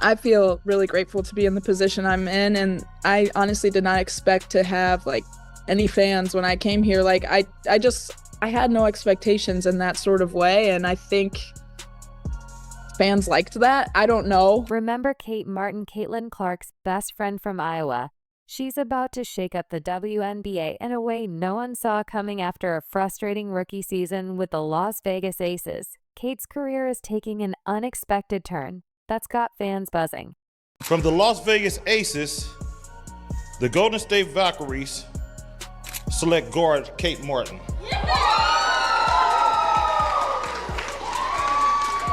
I feel really grateful to be in the position I'm in, and I honestly did not expect to have like any fans when I came here. Like I had no expectations in that sort of way, and I think fans liked that. I don't know. Remember Kate Martin, Caitlin Clark's best friend from Iowa? She's about to shake up the WNBA in a way no one saw coming after a frustrating rookie season with the Las Vegas Aces. Kate's career is taking an unexpected turn that's got fans buzzing. From the Las Vegas Aces, the Golden State Valkyries select guard Kate Martin.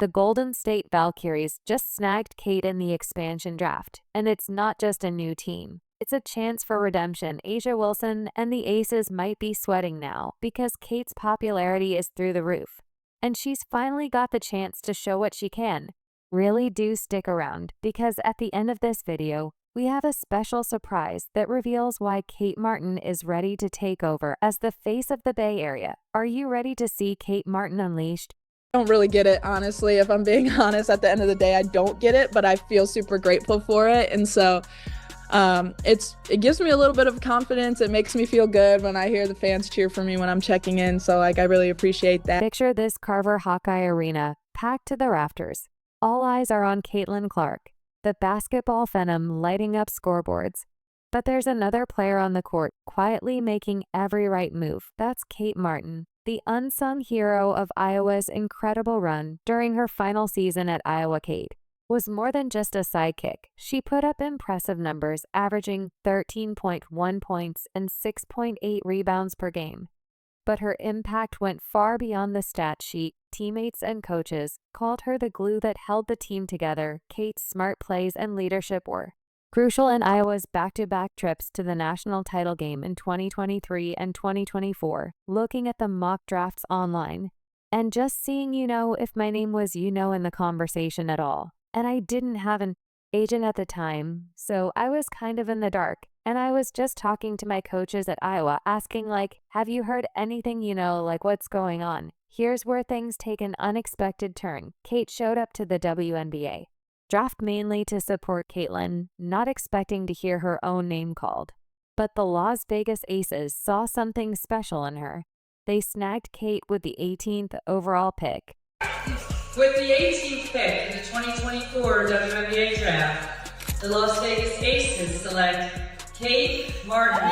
The Golden State Valkyries just snagged Kate in the expansion draft, and it's not just a new team. It's a chance for redemption. A'ja Wilson and the Aces might be sweating now because Kate's popularity is through the roof, and she's finally got the chance to show what she can. Really do stick around, because at the end of this video, we have a special surprise that reveals why Kate Martin is ready to take over as the face of the Bay Area. Are you ready to see Kate Martin unleashed? I don't really get it, honestly. If I'm being honest, at the end of the day, I don't get it, but I feel super grateful for it. And so it gives me a little bit of confidence. It makes me feel good when I hear the fans cheer for me when I'm checking in. So like, I really appreciate that. Picture this Carver Hawkeye Arena packed to the rafters. All eyes are on Caitlin Clark, the basketball phenom lighting up scoreboards. But there's another player on the court quietly making every right move. That's Kate Martin, the unsung hero of Iowa's incredible run during her final season at Iowa. Kate was more than just a sidekick. She put up impressive numbers, averaging 13.1 points and 6.8 rebounds per game. But her impact went far beyond the stat sheet. Teammates and coaches called her the glue that held the team together. Kate's smart plays and leadership were crucial in Iowa's back-to-back trips to the national title game in 2023 and 2024. Looking at the mock drafts online and just seeing if my name was in the conversation at all. And I didn't have an agent at the time, so I was kind of in the dark. And I was just talking to my coaches at Iowa, asking have you heard anything, what's going on? Here's where things take an unexpected turn. Kate showed up to the WNBA draft mainly to support Caitlin, not expecting to hear her own name called. But the Las Vegas Aces saw something special in her. They snagged Kate with the 18th overall pick. With the 18th pick in the 2024 WNBA draft, the Las Vegas Aces select Kate Martin.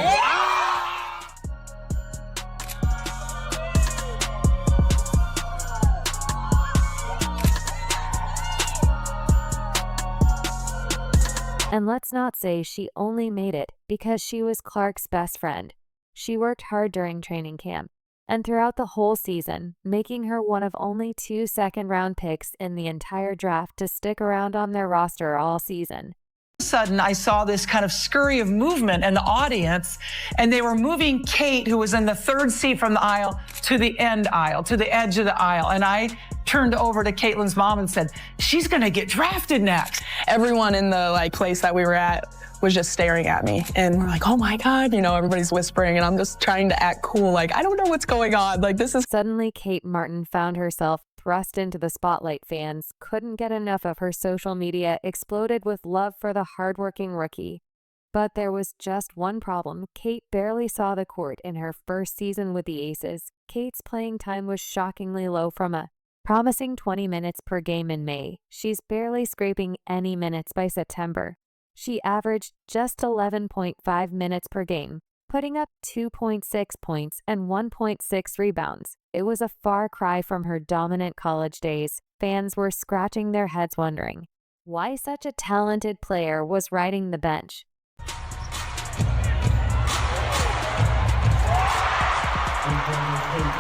And let's not say she only made it because she was Clark's best friend. She worked hard during training camp and throughout the whole season, making her one of only 2 second-round picks in the entire draft to stick around on their roster all season. All of a sudden, I saw this kind of scurry of movement in the audience, and they were moving Kate, who was in the third seat from the aisle, to the end aisle, to the edge of the aisle. And I turned over to Caitlin's mom and said, she's going to get drafted next. Everyone in the place that we were at was just staring at me, and we're like, oh my God, everybody's whispering, and I'm just trying to act cool. I don't know what's going on. This is. Suddenly, Kate Martin found herself thrust into the spotlight. Fans couldn't get enough of her. Social media exploded with love for the hardworking rookie. But there was just one problem. Kate barely saw the court in her first season with the Aces. Kate's playing time was shockingly low. From a promising 20 minutes per game in May, she's barely scraping any minutes by September. She averaged just 11.5 minutes per game, putting up 2.6 points and 1.6 rebounds. It was a far cry from her dominant college days. Fans were scratching their heads wondering why such a talented player was riding the bench.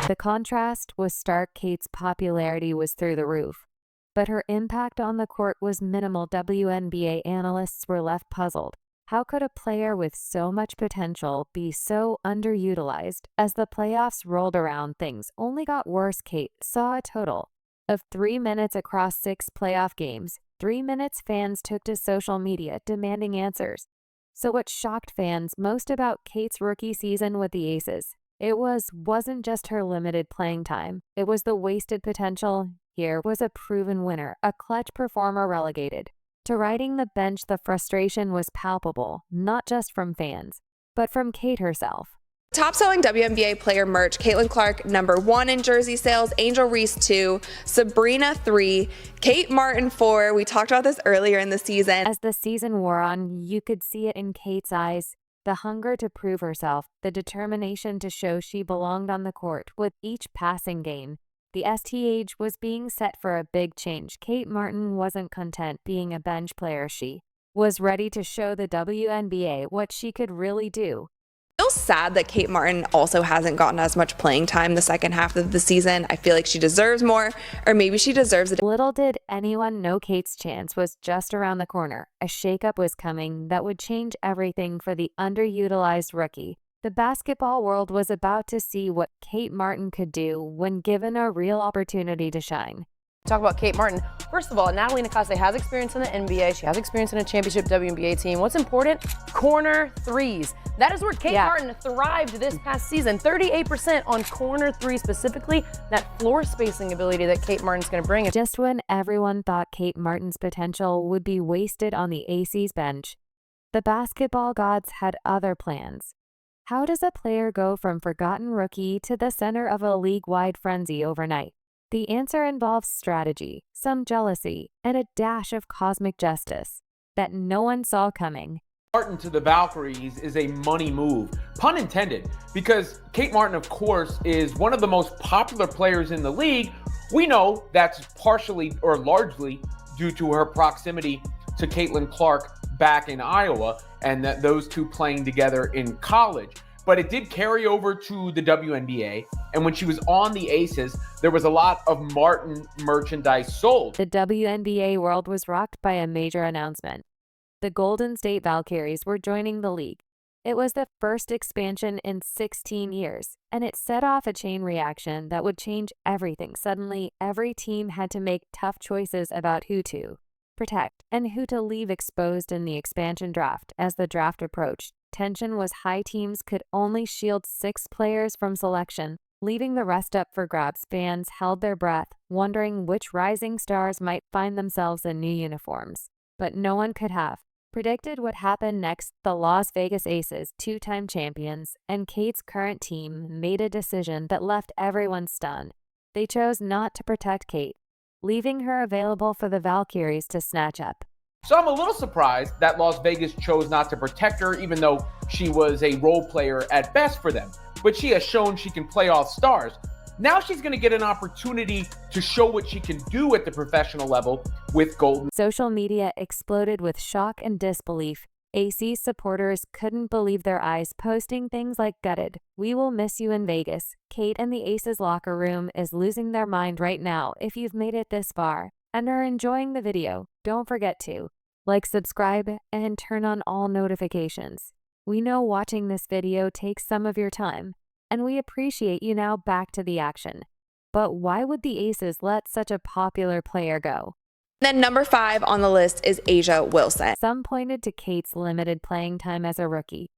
The contrast was stark. Kate's popularity was through the roof, but her impact on the court was minimal. WNBA analysts were left puzzled. How could a player with so much potential be so underutilized? As the playoffs rolled around, things only got worse. Kate saw a total of 3 minutes across 6 playoff games. 3 minutes fans took to social media demanding answers. So what shocked fans most about Kate's rookie season with the Aces? It wasn't just her limited playing time. It was the wasted potential. Here was a proven winner, a clutch performer relegated To riding the bench, the frustration was palpable, not just from fans, but from Kate herself. Top-selling WNBA player merch, Caitlin Clark, #1 in jersey sales, Angel Reese 2, Sabrina 3, Kate Martin 4. We talked about this earlier in the season. As the season wore on, you could see it in Kate's eyes, the hunger to prove herself, the determination to show she belonged on the court with each passing game. The STH was being set for a big change. Kate Martin wasn't content being a bench player. She was ready to show the WNBA what she could really do. I feel sad that Kate Martin also hasn't gotten as much playing time the second half of the season. I feel like she deserves more, or maybe she deserves it. Little did anyone know Kate's chance was just around the corner. A shakeup was coming that would change everything for the underutilized rookie. The basketball world was about to see what Kate Martin could do when given a real opportunity to shine. Talk about Kate Martin. First of all, Natalie Nakase has experience in the NBA. She has experience in a championship WNBA team. What's important? Corner threes. That is where Kate Martin thrived this past season. 38% on corner threes specifically. That floor spacing ability that Kate Martin's going to bring. Just when everyone thought Kate Martin's potential would be wasted on the AC's bench, the basketball gods had other plans. How does a player go from forgotten rookie to the center of a league-wide frenzy overnight? The answer involves strategy, some jealousy, and a dash of cosmic justice that no one saw coming. Martin to the Valkyries is a money move, pun intended, because Kate Martin, of course, is one of the most popular players in the league. We know that's partially or largely due to her proximity to Caitlin Clark back in Iowa, and that those two playing together in college. But it did carry over to the WNBA, and when she was on the Aces, there was a lot of Martin merchandise sold. The WNBA world was rocked by a major announcement. The Golden State Valkyries were joining the league. It was the first expansion in 16 years, and it set off a chain reaction that would change everything. Suddenly, every team had to make tough choices about who to protect and who to leave exposed in the expansion draft. As the draft approached, tension was high. Teams could only shield 6 players from selection, leaving the rest up for grabs. Fans held their breath, wondering which rising stars might find themselves in new uniforms. But no one could have predicted what happened next. The Las Vegas Aces, 2-time champions, and Kate's current team made a decision that left everyone stunned. They chose not to protect Kate, leaving her available for the Valkyries to snatch up. So I'm a little surprised that Las Vegas chose not to protect her, even though she was a role player at best for them. But she has shown she can play all stars. Now she's going to get an opportunity to show what she can do at the professional level with Golden. Social media exploded with shock and disbelief. AC supporters couldn't believe their eyes, posting things like, "Gutted, we will miss you in Vegas." Kate and the Aces locker room is losing their mind right now. If you've made it this far and are enjoying the video, don't forget to like, subscribe, and turn on all notifications. We know watching this video takes some of your time, and we appreciate you. Now back to the action. But why would the Aces let such a popular player go? Then #5 on the list is A'ja Wilson. Some pointed to Kate's limited playing time as a rookie.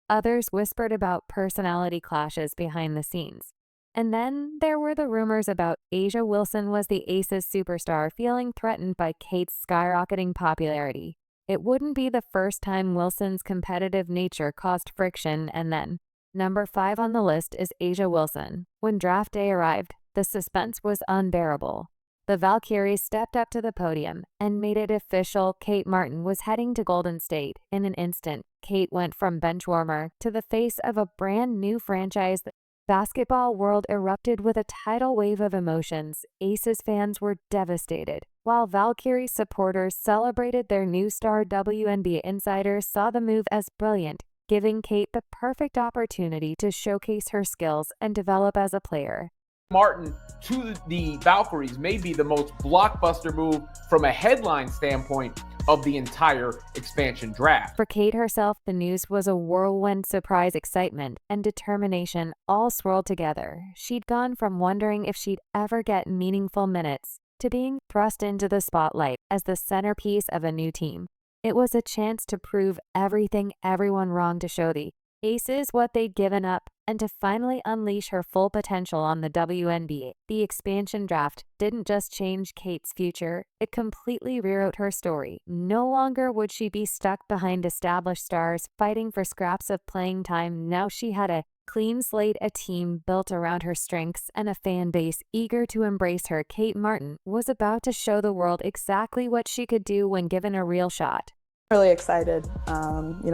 Others whispered about personality clashes behind the scenes. And then there were the rumors about A'ja Wilson was the Aces superstar, feeling threatened by Kate's skyrocketing popularity. It wouldn't be the first time Wilson's competitive nature caused friction. And then, #5 on the list is A'ja Wilson. When draft day arrived, the suspense was unbearable. The Valkyries stepped up to the podium and made it official. Kate Martin was heading to Golden State. In an instant, Kate went from bench warmer to the face of a brand new franchise. The basketball world erupted with a tidal wave of emotions. Aces fans were devastated, while Valkyrie supporters celebrated their new star. WNBA insiders saw the move as brilliant, giving Kate the perfect opportunity to showcase her skills and develop as a player. Martin to the Valkyries may be the most blockbuster move from a headline standpoint of the entire expansion draft. For Kate herself, the news was a whirlwind. Surprise, excitement, and determination all swirled together. She'd gone from wondering if she'd ever get meaningful minutes to being thrust into the spotlight as the centerpiece of a new team. It was a chance to prove everyone wrong, to show the Aces what they'd given up. and to finally unleash her full potential on the WNBA. The expansion draft didn't just change Kate's future, it completely rewrote her story. No longer would she be stuck behind established stars fighting for scraps of playing time. Now she had a clean slate, a team built around her strengths, and a fan base eager to embrace her. Kate Martin was about to show the world exactly what she could do when given a real shot. Really excited.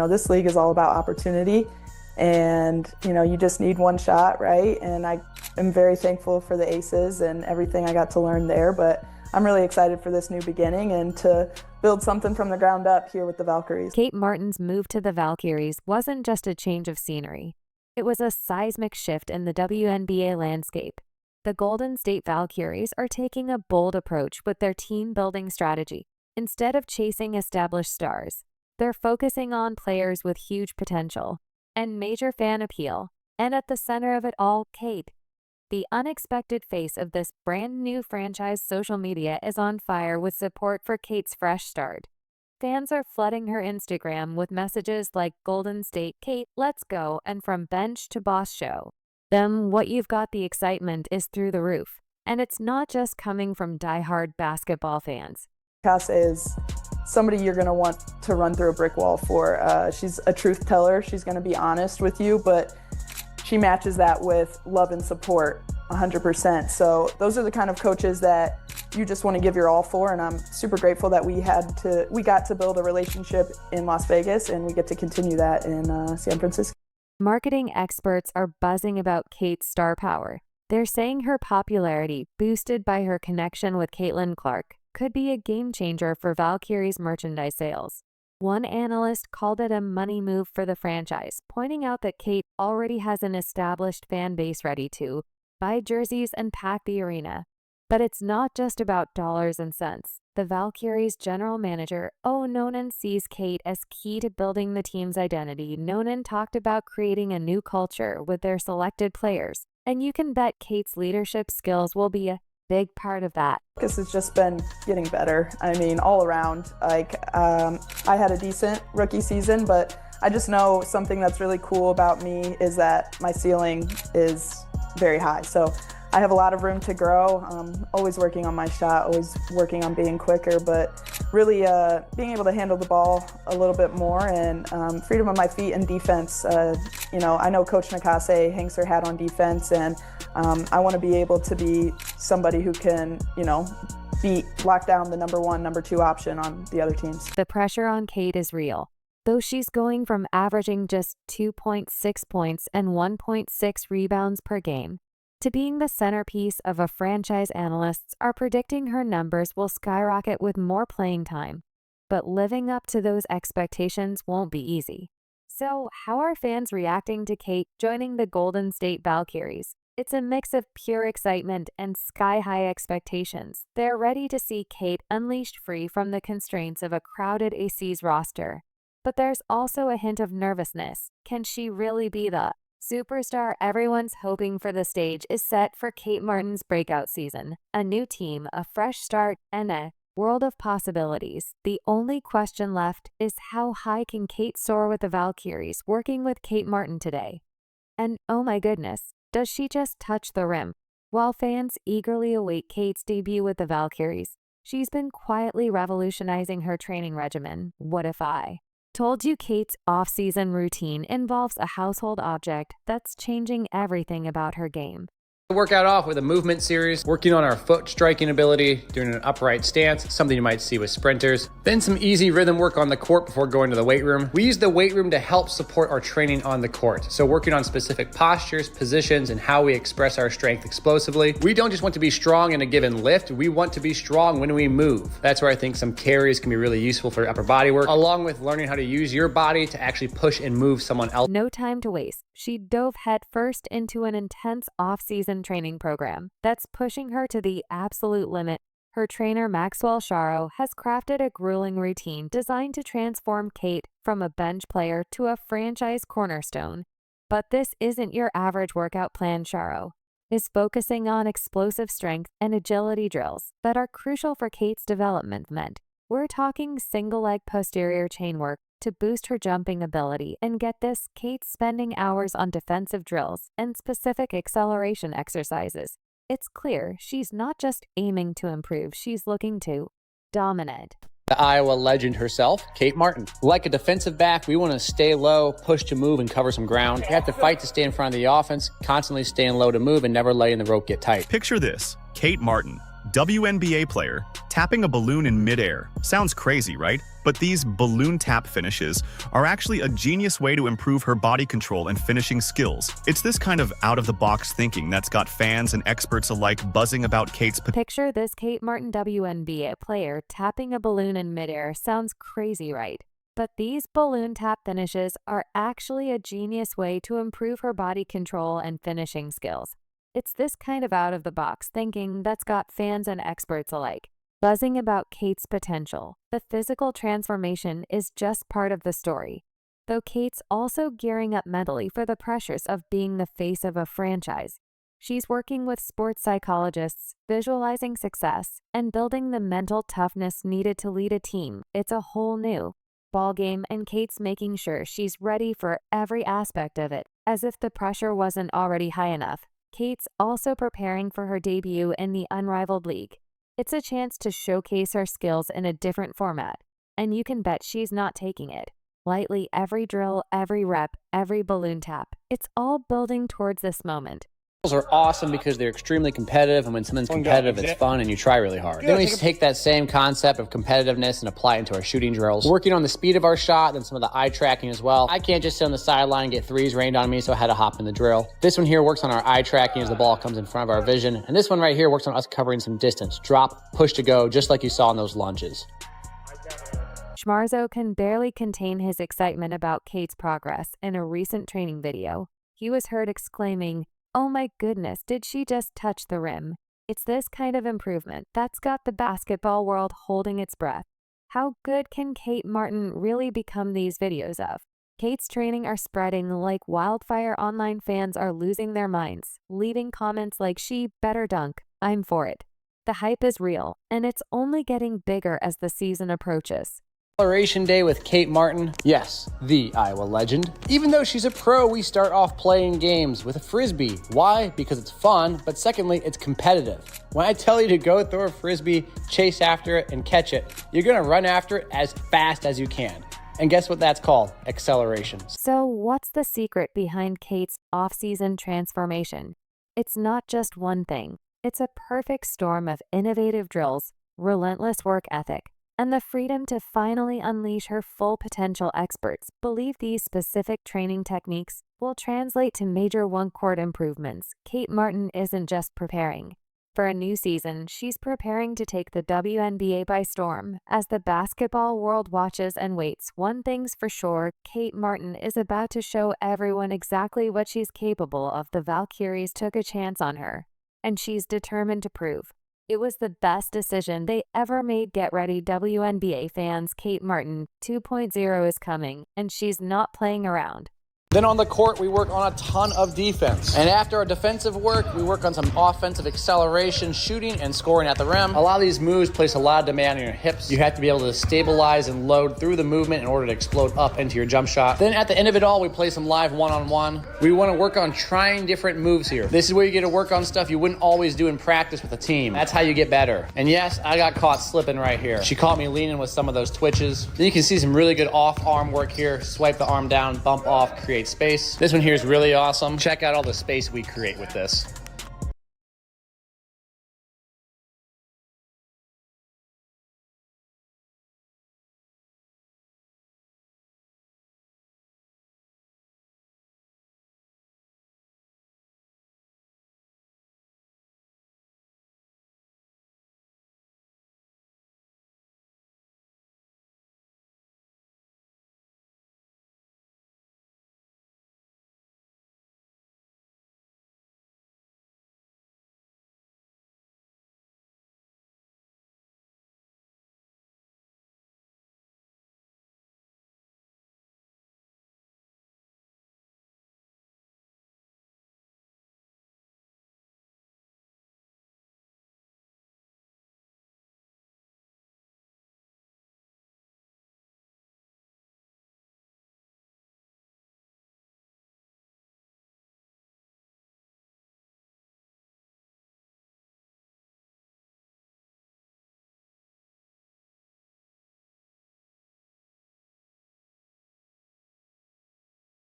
This league is all about opportunity, and you just need one shot, right? And I am very thankful for the Aces and everything I got to learn there, but I'm really excited for this new beginning and to build something from the ground up here with the Valkyries. Kate Martin's move to the Valkyries wasn't just a change of scenery. It was a seismic shift in the WNBA landscape. The Golden State Valkyries are taking a bold approach with their team-building strategy. Instead of chasing established stars, they're focusing on players with huge potential and major fan appeal. And at the center of it all, Kate. The unexpected face of this brand new franchise. Social media is on fire with support for Kate's fresh start. Fans are flooding her Instagram with messages like "Golden State Kate, let's go," and "From bench to boss show them what you've got." The excitement is through the roof, and it's not just coming from diehard basketball fans. Casa is somebody you're going to want to run through a brick wall for. She's a truth teller. She's going to be honest with you, but she matches that with love and support 100%. So those are the kind of coaches that you just want to give your all for, and I'm super grateful that we got to build a relationship in Las Vegas, and we get to continue that in San Francisco. Marketing experts are buzzing about Kate's star power. They're saying her popularity, boosted by her connection with Caitlin Clark, could be a game changer for Valkyries merchandise sales. One analyst called it a money move for the franchise, pointing out that Kate already has an established fan base ready to buy jerseys and pack the arena. But it's not just about dollars and cents. The Valkyries general manager, Noonan, sees Kate as key to building the team's identity. Noonan talked about creating a new culture with their selected players, and you can bet Kate's leadership skills will be a big part of that. This has just been getting better. I mean, all around. I had a decent rookie season, but I just know something that's really cool about me is that my ceiling is very high. So I have a lot of room to grow. Always working on my shot, always working on being quicker, but really being able to handle the ball a little bit more and freedom of my feet and defense. I know Coach Nakase hangs her hat on defense, and I want to be able to be somebody who can, lock down the number one, number two option on the other teams. The pressure on Kate is real. Though she's going from averaging just 2.6 points and 1.6 rebounds per game to being the centerpiece of a franchise, analysts are predicting her numbers will skyrocket with more playing time. But living up to those expectations won't be easy. So, how are fans reacting to Kate joining the Golden State Valkyries? It's a mix of pure excitement and sky-high expectations. They're ready to see Kate unleashed free from the constraints of a crowded AC's roster. But there's also a hint of nervousness. Can she really be the superstar everyone's hoping for? The stage is set for Kate Martin's breakout season. A new team, a fresh start, and a world of possibilities. The only question left is how high can Kate soar with the Valkyries working with Kate Martin today? And oh my goodness, does she just touch the rim? While fans eagerly await Kate's debut with the Valkyries, she's been quietly revolutionizing her training regimen. What if I told you Kate's off-season routine involves a household object that's changing everything about her game? Work out off with a movement series, working on our foot striking ability, doing an upright stance, something you might see with sprinters. Then some easy rhythm work on the court before going to the weight room. We use the weight room to help support our training on the court. So working on specific postures, positions, and how we express our strength explosively. We don't just want to be strong in a given lift, we want to be strong when we move. That's where I think some carries can be really useful for upper body work, along with learning how to use your body to actually push and move someone else. No time to waste. She dove headfirst into an intense off-season training program that's pushing her to the absolute limit. Her trainer, Maxwell Sharo, has crafted a grueling routine designed to transform Kate from a bench player to a franchise cornerstone. But this isn't your average workout plan. Sharo is focusing on explosive strength and agility drills that are crucial for Kate's development. We're talking single leg posterior chain work, to boost her jumping ability. And get this, Kate's spending hours on defensive drills and specific acceleration exercises. It's clear she's not just aiming to improve, she's looking to dominate. The Iowa legend herself, Kate Martin. Like a defensive back, we want to stay low, push to move, and cover some ground. You have to fight to stay in front of the offense, constantly staying low to move, and never letting the rope get tight. Picture this, Kate Martin, WNBA player, tapping a balloon in midair. Sounds crazy, right? But these balloon tap finishes are actually a genius way to improve her body control and finishing skills. It's this kind of out-of-the-box thinking that's got fans and experts alike buzzing about Kate's potential. Picture this Kate Martin WNBA player tapping a balloon in midair. Sounds crazy, right? But these balloon tap finishes are actually a genius way to improve her body control and finishing skills. It's this kind of out-of-the-box thinking that's got fans and experts alike buzzing about Kate's potential. The physical transformation is just part of the story, though Kate's also gearing up mentally for the pressures of being the face of a franchise. She's working with sports psychologists, visualizing success, and building the mental toughness needed to lead a team. It's a whole new ballgame, and Kate's making sure she's ready for every aspect of it, as if the pressure wasn't already high enough. Kate's also preparing for her debut in the Unrivaled League. It's a chance to showcase her skills in a different format, and you can bet she's not taking it lightly. Every drill, every rep, every balloon tap, it's all building towards this moment. Are awesome because they're extremely competitive, and when something's competitive, it's fun and you try really hard. Then we take that same concept of competitiveness and apply it into our shooting drills, working on the speed of our shot and some of the eye tracking as well. I can't just sit on the sideline and get threes rained on me, so I had to hop in the drill. This one here works on our eye tracking as the ball comes in front of our vision, and this one right here works on us covering some distance. Drop, push to go, just like you saw in those lunges. Schmarzo can barely contain his excitement about Kate's progress. In a recent training video, he was heard exclaiming, "Oh my goodness, did she just touch the rim?" It's this kind of improvement that's got the basketball world holding its breath. How good can Kate Martin really become these videos of? Kate's training are spreading like wildfire. Online fans are losing their minds, leaving comments like "she better dunk, I'm for it." The hype is real, and it's only getting bigger as the season approaches. Acceleration Day with Kate Martin. Yes, the Iowa legend. Even though she's a pro, we start off playing games with a frisbee. Why? Because it's fun, but secondly, it's competitive. When I tell you to go throw a frisbee, chase after it, and catch it, you're gonna run after it as fast as you can. And guess what that's called? Acceleration. So what's the secret behind Kate's off-season transformation? It's not just one thing. It's a perfect storm of innovative drills, relentless work ethic, and the freedom to finally unleash her full potential. Experts believe these specific training techniques will translate to major one-court improvements. Kate Martin isn't just preparing for a new season, she's preparing to take the WNBA by storm. As the basketball world watches and waits, one thing's for sure, Kate Martin is about to show everyone exactly what she's capable of. The Valkyries took a chance on her, and she's determined to prove it was the best decision they ever made. Get ready, WNBA fans. Kate Martin 2.0 is coming, and she's not playing around. Then on the court, we work on a ton of defense. And after our defensive work, we work on some offensive acceleration, shooting, and scoring at the rim. A lot of these moves place a lot of demand on your hips. You have to be able to stabilize and load through the movement in order to explode up into your jump shot. Then at the end of it all, we play some live one-on-one. We want to work on trying different moves here. This is where you get to work on stuff you wouldn't always do in practice with a team. That's how you get better. And yes, I got caught slipping right here. She caught me leaning with some of those twitches. Then you can see some really good off-arm work here. Swipe the arm down, bump off, create space. This one here is really awesome. Check out all the space we create with this.